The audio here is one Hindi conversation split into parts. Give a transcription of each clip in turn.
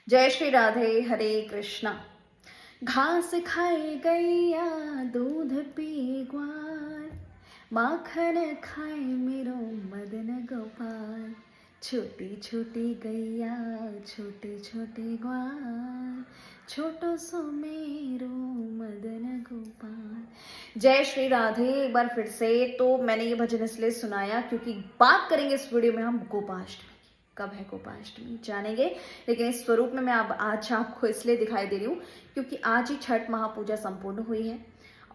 जय श्री राधे, हरे कृष्णा। घास खाए गैया, दूध पिए ग्वार, माखन खाए मेरो मदन गोपाल। छोटी छोटी गैया, छोटे छोटे ग्वार, छोटो सो मेरो मदन गोपाल। जय श्री राधे। एक बार फिर से तो मैंने ये भजन इसलिए सुनाया क्योंकि बात करेंगे इस वीडियो में हम गोपाष्टमी। कब है गोपाष्टमी जानेंगे, लेकिन इस स्वरूप में मैं आज आपको इसलिए दिखाई दे रही हूँ क्योंकि आज ही छठ महापूजा संपूर्ण हुई है।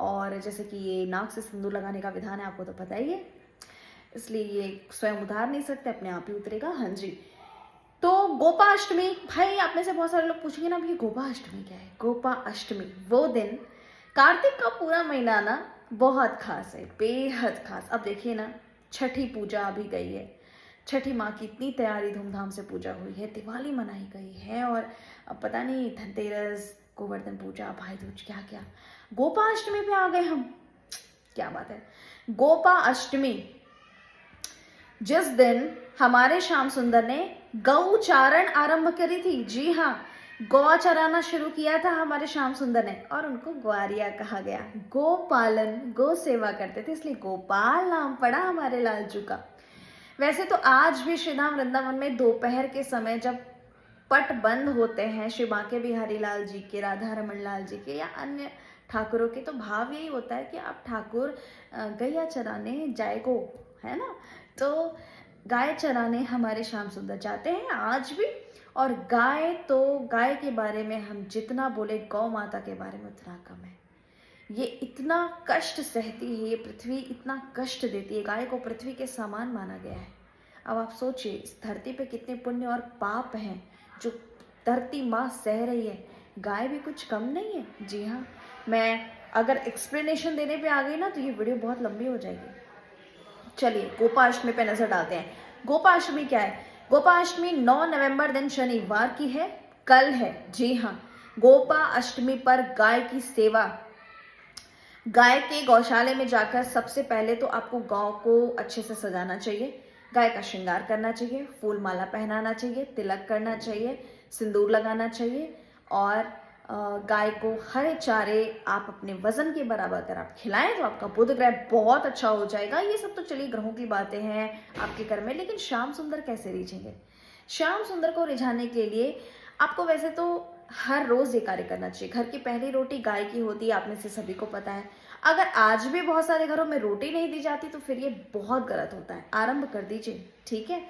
और जैसे कि ये नाक से सिंदूर लगाने का विधान है, आपको तो पता ही है, इसलिए ये स्वयं उतार नहीं सकते, अपने आप ही उतरेगा। हाँ जी। तो गोपाष्टमी, भाई आप में से बहुत सारे लोग पूछेंगे ना भाई गोपाष्टमी क्या है। गोपाष्टमी वो दिन, कार्तिक का पूरा महीना ना बहुत खास है, बेहद खास। अब देखिए ना, छठी पूजा अभी गई है, छठी माँ की इतनी तैयारी धूमधाम से पूजा हुई है, दिवाली मनाई गई है, और अब पता नहीं धनतेरस, गोवर्धन पूजा, भाई दूज, क्या क्या। गोपाष्टमी पे आ गए हम, क्या बात है। गोपाष्टमी जिस दिन हमारे श्याम सुंदर ने गौ चारण आरंभ करी थी, जी हाँ, गौ चराना शुरू किया था हमारे श्याम सुंदर ने, और उनको ग्वारिया कहा गया। गो पालन, गो सेवा करते थे, इसलिए गोपाल नाम पड़ा हमारे लालजू का। वैसे तो आज भी श्रीधाम वृंदावन में दोपहर के समय जब पट बंद होते हैं श्री बांके बिहारी लाल जी के, राधा रमन लाल जी के या अन्य ठाकुरों के, तो भाव यही होता है कि आप ठाकुर गैया चराने जाएगो, है ना। तो गाय चराने हमारे श्याम सुंदर जाते हैं आज भी। और गाय, तो गाय के बारे में हम जितना बोले गौ माता के बारे में उतना कम है। ये इतना कष्ट सहती है, ये पृथ्वी इतना कष्ट देती है, गाय को पृथ्वी के समान माना गया है। अब आप सोचिए इस धरती पे कितने पुण्य और पाप हैं जो धरती माँ सह रही है, गाय भी कुछ कम नहीं है। जी हाँ, मैं अगर एक्सप्लेनेशन देने पे आ गई ना तो ये वीडियो बहुत लंबी हो जाएगी। चलिए गोपाष्टमी पे नजर डालते हैं। गोपाष्टमी क्या है? गोपाष्टमी 9 नवंबर दिन शनिवार की है, कल है। जी हाँ, गोपा अष्टमी पर गाय की सेवा। गाय के गौशाले में जाकर सबसे पहले तो आपको गाय को अच्छे से सजाना चाहिए, गाय का श्रृंगार करना चाहिए, फूल माला पहनाना चाहिए, तिलक करना चाहिए, सिंदूर लगाना चाहिए, और गाय को हरे चारे आप अपने वजन के बराबर अगर आप खिलाएं तो आपका बुध ग्रह बहुत अच्छा हो जाएगा। ये सब तो चलिए ग्रहों की बातें हैं आपके घर में, लेकिन श्याम सुंदर कैसे रिझेंगे? श्याम सुंदर को रिझाने के लिए आपको वैसे तो हर रोज ये कार्य करना चाहिए। घर की पहली रोटी गाय की होती है, आप में से सभी को पता है। अगर आज भी बहुत सारे घरों में रोटी नहीं दी जाती तो फिर ये बहुत गलत होता है, आरंभ कर दीजिए, ठीक है।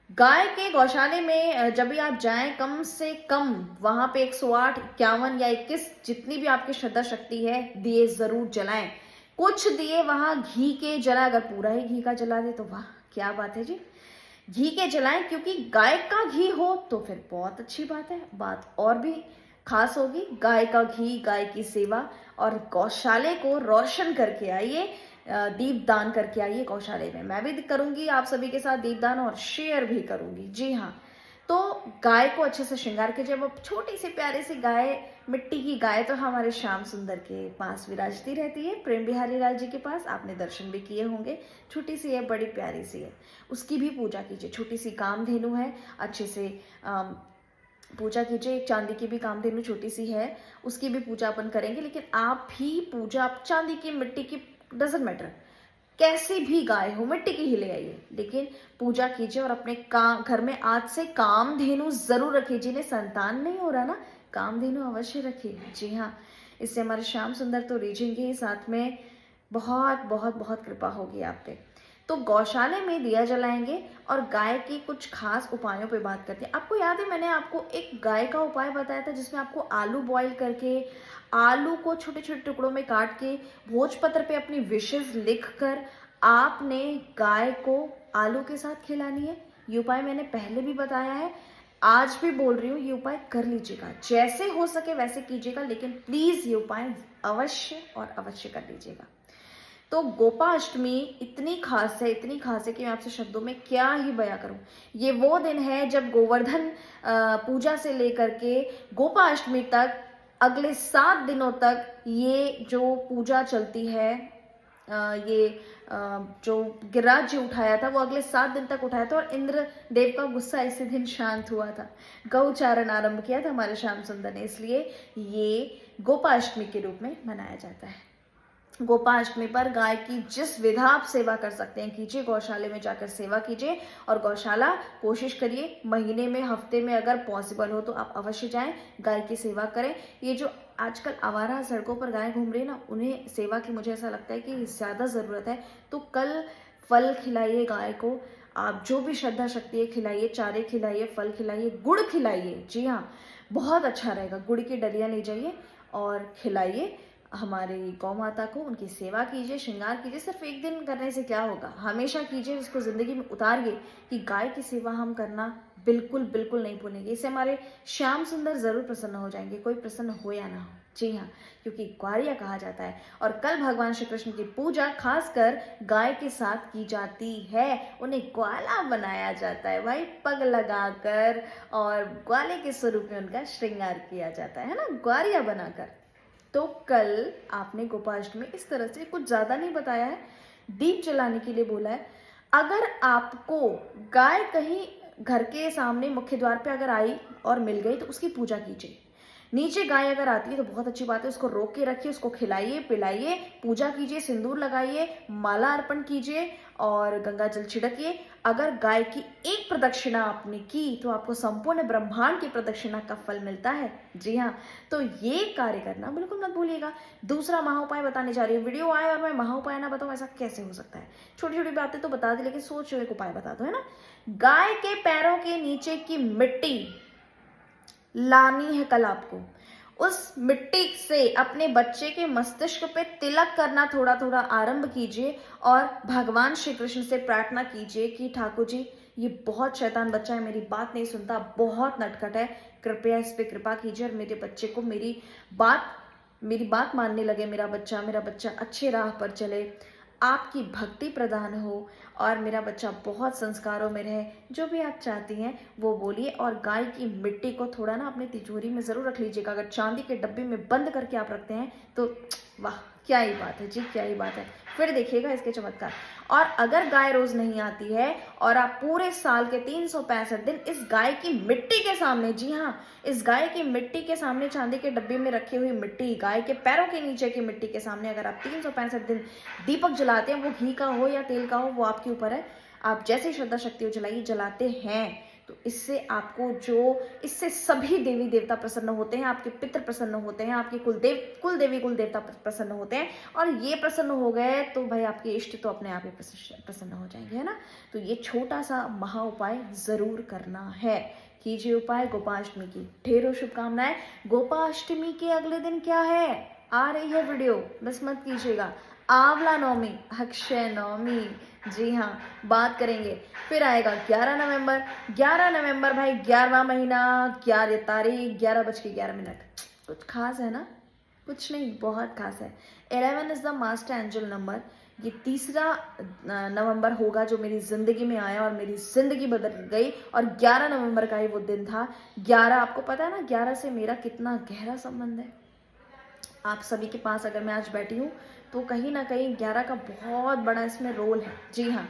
गाय के गौशाले में जब भी आप जाएं, कम से कम वहां पे 108, 51 या 21 जितनी भी आपकी श्रद्धा शक्ति है, दिए जरूर जलाएं। कुछ दिए वहां घी के जलाएं, अगर पूरा ही घी का जला दे तो वाह क्या बात है जी। घी के जलाएं, क्योंकि गाय का घी हो तो फिर बहुत अच्छी बात है, बात और भी खास होगी। गाय का घी, गाय की सेवा, और गौशाले को रोशन करके आइए, दीप दान करके आइए गौशाले में। मैं भी करूंगी आप सभी के साथ दीपदान और शेयर भी करूंगी, जी हाँ। तो गाय को अच्छे से श्रृंगार कीजिए। अब छोटी सी प्यारी सी गाय, मिट्टी की गाय तो हमारे श्याम सुंदर के पास विराजती रहती है, प्रेम बिहारी लाल जी के पास, आपने दर्शन भी किए होंगे। छोटी सी है, बड़ी प्यारी सी है, उसकी भी पूजा कीजिए। छोटी सी कामधेनु है, अच्छे से पूजा कीजिए। एक चांदी की भी कामधेनु छोटी सी है, उसकी भी पूजा अपन करेंगे। लेकिन आप भी पूजा, आप चांदी की, मिट्टी की, डजेंट मैटर, कैसी भी गाय हो, मिट्टी की ही ले आइए, लेकिन पूजा कीजिए। और अपने काम, घर में आज से कामधेनु जरूर रखिए। जिन्हें संतान नहीं हो रहा ना, कामधेनु अवश्य रखिए, जी हाँ। इससे हमारे श्याम सुंदर तो रीझेंगे, साथ में बहुत बहुत बहुत कृपा होगी आप पे। तो गौशाले में दिया जलाएंगे, और गाय के कुछ खास उपायों पे बात करते हैं। आपको याद है मैंने आपको एक गाय का उपाय बताया था जिसमें आपको आलू बॉईल करके, आलू को छोटे छोटे टुकड़ों में काट के, भोजपत्र पे अपनी विशेष लिखकर आपने गाय को आलू के साथ खिलानी है। ये उपाय मैंने पहले भी बताया है, आज भी बोल रही हूँ, ये उपाय कर लीजिएगा, जैसे हो सके वैसे कीजिएगा, लेकिन प्लीज ये उपाय अवश्य और अवश्य कर लीजिएगा। तो गोपाष्टमी इतनी खास है, इतनी खास है कि मैं आपसे शब्दों में क्या ही बयां करूं। ये वो दिन है जब गोवर्धन पूजा से लेकर के गोपाष्टमी तक, अगले 7 दिनों तक ये जो पूजा चलती है, ये जो गिरिराज जी उठाया था वो अगले 7 दिन तक उठाया था, और इंद्र देव का गुस्सा इसी दिन शांत हुआ था। गौचारण आरंभ किया था हमारे श्याम सुंदर ने, इसलिए ये गोपाष्टमी के रूप में मनाया जाता है। गोपाष्टमी पर गाय की जिस विधा आप सेवा कर सकते हैं कीजिए, गौशाले में जाकर सेवा कीजिए, और गौशाला कोशिश करिए महीने में, हफ्ते में अगर पॉसिबल हो तो आप अवश्य जाएं, गाय की सेवा करें। ये जो आजकल आवारा सड़कों पर गाय घूम रही है ना, उन्हें सेवा की मुझे ऐसा लगता है कि ज़्यादा ज़रूरत है। तो कल फल खिलाइए गाय को, आप जो भी श्रद्धा शक्ति है खिलाइए, चारे खिलाइए, फल खिलाइए, गुड़ खिलाइए। जी हाँ, बहुत अच्छा रहेगा। गुड़ की डलियाँ ले जाइए और खिलाइए हमारी गौ माता को, उनकी सेवा कीजिए, श्रृंगार कीजिए। सिर्फ एक दिन करने से क्या होगा, हमेशा कीजिए, इसको जिंदगी में उतारिए कि गाय की सेवा हम करना बिल्कुल बिल्कुल नहीं भूलेंगे। इससे हमारे श्याम सुंदर जरूर प्रसन्न हो जाएंगे, कोई प्रसन्न हो या ना हो। जी हाँ, क्योंकि ग्वारिया कहा जाता है। और कल भगवान श्री कृष्ण की पूजा खासकर गाय के साथ की जाती है, उन्हें ग्वाला बनाया जाता है भाई, पग लगाकर, और ग्वाले के स्वरूप में उनका श्रृंगार किया जाता है ना, ग्वारिया बनाकर। तो कल आपने गोपाष्टमी इस तरह से, कुछ ज़्यादा नहीं बताया है, दीप जलाने के लिए बोला है। अगर आपको गाय कहीं घर के सामने मुख्य द्वार पे अगर आई और मिल गई तो उसकी पूजा कीजिए। नीचे गाय अगर आती है तो बहुत अच्छी बात है, उसको रोक के रखिए, उसको खिलाइए पिलाइए, पूजा कीजिए, सिंदूर लगाइए, माला अर्पण कीजिए और गंगा जल छिड़किए। अगर गाय की एक प्रदक्षिणा आपने की तो आपको संपूर्ण ब्रह्मांड की प्रदक्षिणा का फल मिलता है। जी हाँ, तो ये कार्य करना बिल्कुल मत भूलिएगा। दूसरा महाउपाय बताने जा रही हूँ। वीडियो आए और मैं महाउपाय ना बताऊँ, ऐसा कैसे हो सकता है? छोटी छोटी बातें तो बता दी, लेकिन सोच एक उपाय बता दो, है ना। गाय के पैरों के नीचे की मिट्टी लानी है कल आपको। उस मिट्टी से अपने बच्चे के मस्तिष्क पे तिलक करना थोड़ा थोड़ा आरंभ कीजिए, और भगवान श्री कृष्ण से प्रार्थना कीजिए कि ठाकुर जी, ये बहुत शैतान बच्चा है, मेरी बात नहीं सुनता, बहुत नटखट है, कृपया इस पे कृपा कीजिए और मेरे बच्चे को मेरी बात मानने लगे। मेरा बच्चा अच्छे राह पर चले, आपकी भक्ति प्रदान हो, और मेरा बच्चा बहुत संस्कारों में रहे। जो भी आप चाहती हैं वो बोलिए। और गाय की मिट्टी को थोड़ा ना अपने तिजोरी में ज़रूर रख लीजिएगा। अगर चांदी के डब्बे में बंद करके आप रखते हैं तो वाह, क्या ही बात है जी, क्या ही बात है। फिर देखिएगा इसके चमत्कार। और अगर गाय रोज नहीं आती है और आप पूरे साल के 365 दिन इस गाय की मिट्टी के सामने, जी हाँ, इस गाय की मिट्टी के सामने, चांदी के डब्बे में रखी हुई मिट्टी, गाय के पैरों के नीचे की मिट्टी के सामने अगर आप 365 दिन दीपक जलाते हैं, वो घी का हो या तेल का हो, वो आपके ऊपर है, आप जैसे श्रद्धा शक्ति हो जलाते हैं, तो इससे सभी देवी देवता प्रसन्न होते हैं, आपके पितृ प्रसन्न होते हैं, आपके कुल देवता प्रसन्न होते हैं। और ये प्रसन्न हो गए तो भाई आपके इष्ट तो अपने आप ही प्रसन्न हो जाएंगे, है ना। तो ये छोटा सा महा उपाय जरूर करना है। कीजिए उपाय। गोपाष्टमी की ढेरों शुभकामनाएं। गोपाष्टमी के अगले दिन क्या है, आ रही है वीडियो, मिस मत कीजिएगा। आंवला नवमी, अक्षय नवमी। जी हाँ, बात करेंगे। फिर आएगा 11 नवंबर। 11 नवंबर भाई, 11वां महीना, 11 तारीख, 11:11। कुछ खास है ना? कुछ नहीं, बहुत खास है। 11 is the master angel number. ये 3 नवंबर होगा जो मेरी जिंदगी में आया और मेरी जिंदगी बदल गई। और 11 नवंबर का ही वो दिन था। 11, आपको पता है ना 11 से मेरा कितना गहरा संबंध है। आप सभी के पास अगर मैं आज बैठी हूँ तो कहीं ना कहीं 11 का बहुत बड़ा इसमें रोल है। जी हाँ,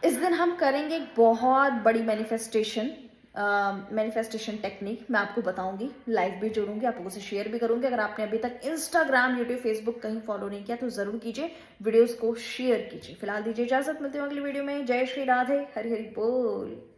इस दिन हम करेंगे एक बहुत बड़ी मैनिफेस्टेशन टेक्निक, मैं आपको बताऊंगी, लाइव भी जोड़ूंगी, आप लोगों से शेयर भी करूंगी। अगर आपने अभी तक इंस्टाग्राम, यूट्यूब, फेसबुक कहीं फॉलो नहीं किया तो जरूर कीजिए, वीडियोस को शेयर कीजिए। फिलहाल दीजिए इजाजत, मिलते हैं अगली वीडियो में। जय श्री राधे, हरि हरि बोल।